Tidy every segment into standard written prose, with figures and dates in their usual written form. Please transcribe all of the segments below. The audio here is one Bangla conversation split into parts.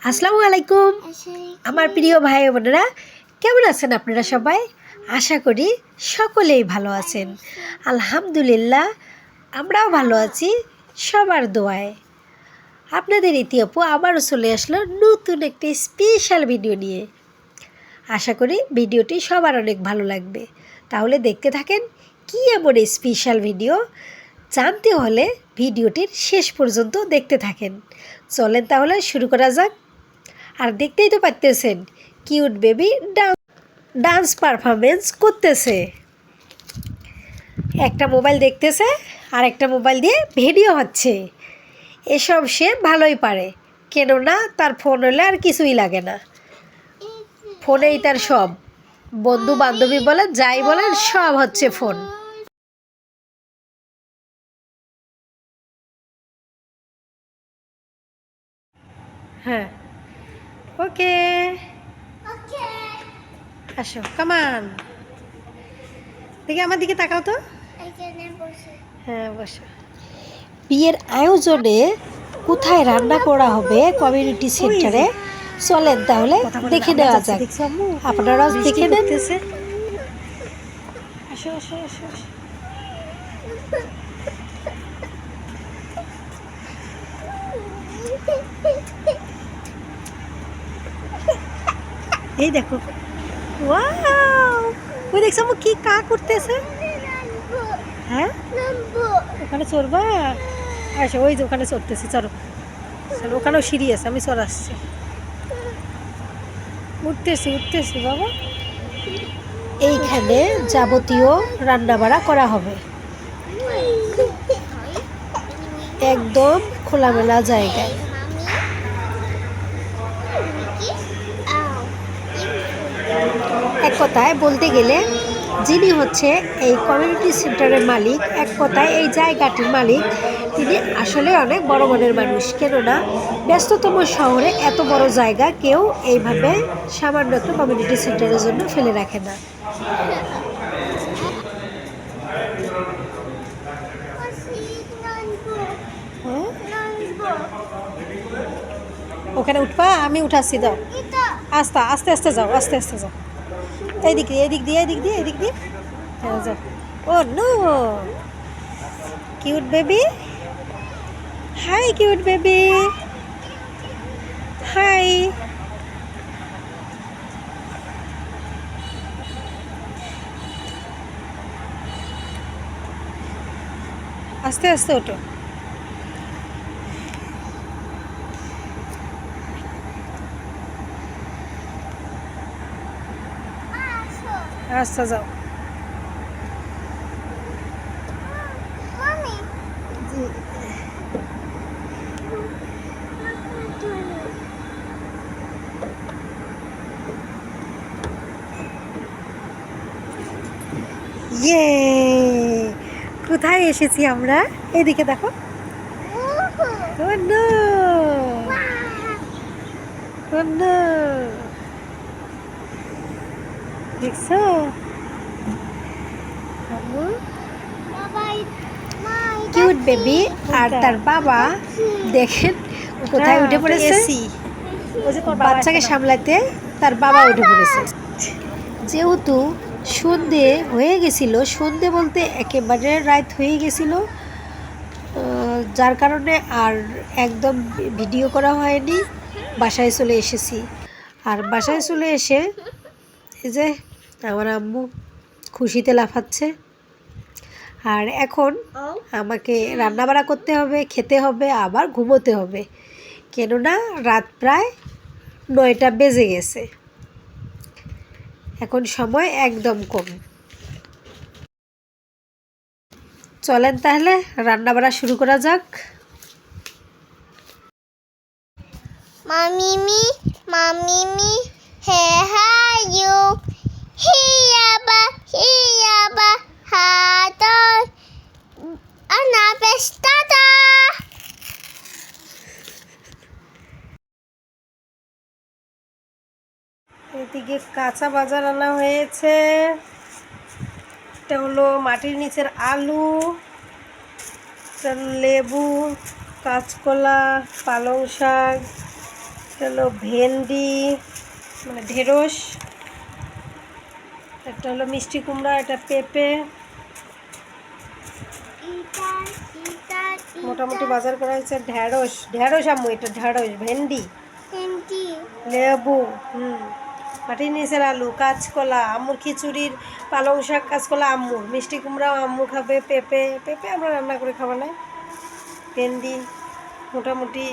আসসালামু আলাইকুম আমার প্রিয় ভাই বোনেরা, কেমন আছেন আপনারা সবাই? আশা করি সকলেই ভালো আছেন। আলহামদুলিল্লাহ, আমরাও ভালো আছি সবার দোয়ায়। আপনাদের ইতি আপু আবারও চলে আসলো নতুন একটি স্পেশাল ভিডিও নিয়ে। আশা করি ভিডিওটি সবার অনেক ভালো লাগবে। তাহলে দেখতে থাকেন কী এমন স্পেশাল ভিডিও। জানতে হলে ভিডিওটির শেষ পর্যন্ত দেখতে থাকেন। চলেন তাহলে শুরু করা যাক। আর দেখতেই তো পারতেছেন কিউট বেবি ডান্স পারফরমেন্স করতেছে। একটা মোবাইল দেখতেছে আর একটা মোবাইল দিয়ে ভিডিও হচ্ছে। এসব সে ভালোই পারে, কেননা তার ফোন হলে আর কিছুই লাগে না। ফোনেই তার সব, বন্ধু বান্ধবী বলেন যাই বলেন সব হচ্ছে ফোন। হ্যাঁ, ওকে, আসো, কামান। দেখি আমার দিকে তাকাও তো। হ্যাঁ, বসো। বিয়ের আয়োজনে কোথায় রান্না করা হবে কমিউনিটি সেন্টারে, চলেন তাহলে দেখে নেওয়া যাক। আপনারাও দেখে নেন। আসো আসো আসো আসো। এই দেখো, ওয়াও, ওই দেখছো কি কা করতেছে। হ্যাঁ, ওখানে চড়বা? আচ্ছা, ওই যে ওখানে চড়তেছে, চলো চলো, ওখানেও সিঁড়ি আছে, আমি চড়াচ্ছি। উঠতেছি উঠতেছি বাবা। এইখানে যাবতীয় রান্নাবাড়া করা হবে, একদম খোলামেলা জায়গায়। এক কথায় বলতে গেলে যিনি হচ্ছে এই কমিউনিটি সেন্টারের মালিক, এক কথায় এই জায়গাটির মালিক, তিনি আসলে অনেক বড় মনের মানুষ। কেননা ব্যস্ততম শহরে এত বড় জায়গা কেউ এইভাবে সামান্য একটা কমিউনিটি সেন্টারের জন্য ফেলে রাখে না। ওখানে উঠবা, আমি উঠাচ্ছি, দাও। আস্তে আস্তে আস্তে যাও, আস্তে আস্তে যাও। এদিক দিয়ে এদিক দিয়ে এদিক দিয়ে এদিক দিয়ে, হ্যাঁ যাও। Oh no, cute baby, hi cute baby, hi. আস্তে আস্তে ওঠো। আচ্ছা যাও। ইয়ে, কোথায় এসেছি আমরা? এদিকে দেখো। ও নো, ও নো, দেখছো? কিউট বেবি আর তার বাবা দেখেন কোথায় উঠে পড়েছে। বাচ্চাকে সামলাতে তার বাবা উঠে পড়েছে। যেহেতু সন্ধে হয়ে গেছিল, সন্ধে বলতে একেবারে রাত হয়ে গেছিল, যার কারণে আর একদম ভিডিও করা হয়নি। বাসায় চলে এসেছি। আর বাসায় চলে এসে এই যে আমার আম্মু খুশিতে লাফাচ্ছে। আর এখন আমাকে রান্নাবাড়া করতে হবে, খেতে হবে, আবার ঘুমোতে হবে, কেননা রাত প্রায় 9টা বেজে গেছে। এখন সময় একদম কম। চলেন তাহলে রান্নাবাড়া শুরু করা যাক। মামিমি মামিমি হে হায়ু হিয়াবা হাতা আনা পেস্তাটা। এদিকে কাঁচা বাজার আনা হয়েছে। এটা হলো মাটির নিচের আলু, লেবু, কাঁচকলা, পালং শাক, এটা হলো ভেন্ডি মানে ঢেঁড়স, একটা হলো মিষ্টি কুমড়া, এটা পেঁপে। মোটামুটি বাজার করা হয়েছে। ঢেঁড়স, ঢেঁড়স আম্মু, এটা ঢেঁড়স। ভেন্ডি, লেবু, মাটির নিচের আলু, কাঁচকলা, আম্মুর খিচুড়ির পালং শাক, কাঁচকলা আম্মুর, মিষ্টি কুমড়াও আম্মু খাবে, পেঁপে, পেঁপে আমরা রান্না করে খাবো না। ভেন্ডি, মোটামুটি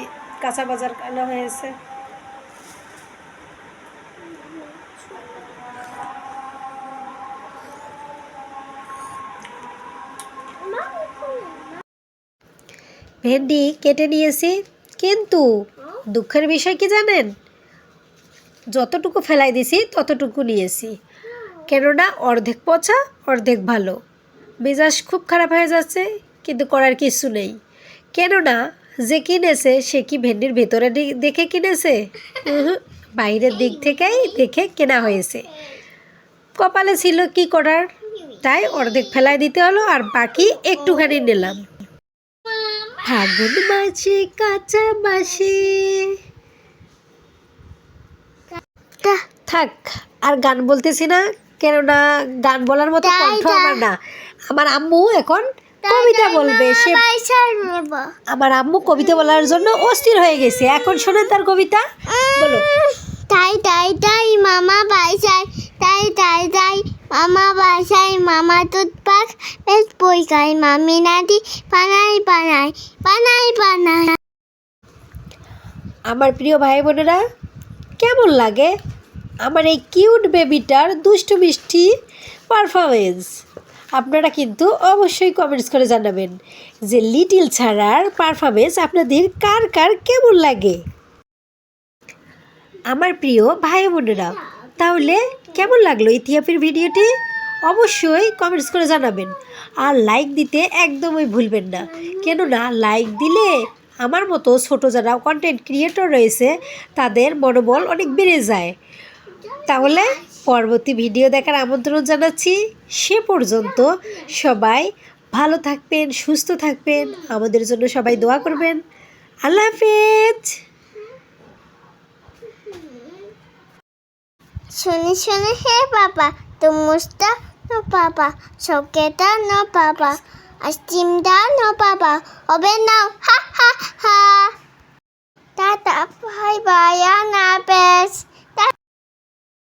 কাঁচা বাজার আনা হয়েছে। ভেন্ডি কেটে নিয়েছি, কিন্তু দুঃখের বিষয় কি জানেন, যতটুকু ফেলাই দিছি ততটুকু নিয়েছি, কেননা অর্ধেক পচা অর্ধেক ভালো। মেজাজ খুব খারাপ হয়ে যাচ্ছে, কিন্তু করার কিছু নেই। কেননা যে কিনেছে সে কি ভেন্ডির ভেতরে দেখে কিনেছে? বাইরের দিক থেকেই দেখে কেনা হয়েছে। কপালে ছিল কি করার, তাই অর্ধেক ফেলাই দিতে হলো, আর বাকি একটুখানি নিলাম। ফাগুন মাঝে কাঁচা বাসে। থাক, আর গান বলতেছি না, কেননা গান বলার মতো কণ্ঠ আমার না। আমার আম্মু এখন কবিতা বলবে, সে আমার আম্মু কবিতা বলার জন্য অস্থির হয়ে গেছে। এখন শোনেন তার কবিতা, বলো। তাই তাই তাই মামা বাসায়, তাই তাই তাই মামা বাসায়, মামা দুধ পাক বেশ বই খায়, মামি নাতি পানাই পানাই পানাই পানাই। আমার প্রিয় ভাই বোনেরা, কেমন লাগে আমার এই কিউট বেবিটার দুষ্টু মিষ্টি পারফরমেন্স? আপনারা কিন্তু অবশ্যই কমেন্টস করে জানাবেন যে লিটিল ছাড়ার পারফরমেন্স আপনাদের কার কার কেমন লাগে। আমার প্রিয় ভাই বোনেরা, তাহলে কেমন লাগলো ইথিওপিয়ার ভিডিওটি? অবশ্যই কমেন্টস করে জানাবেন, আর লাইক দিতে একদমই ভুলবেন না, কেননা লাইক দিলে আমার মতো ছোটো যারা কন্টেন্ট ক্রিয়েটর রয়েছে তাদের মনোবল অনেক বেড়ে যায়। তাহলে পরবর্তী ভিডিও দেখার আমন্ত্রণ জানাচ্ছি। সে পর্যন্ত সবাই ভালো থাকবেন, সুস্থ থাকবেন, আমাদের জন্য সবাই দোয়া করবেন। আল্লাহ হাফেজ। শুনে শুনে হে বাবা, তো মুস্তা নো বাবা, সকেটা নো বাবা, আইসক্রিমটা নো বাবা, হবে না হা হা হা। টাটা বাই বাই, আল্লাহ হাফেজ।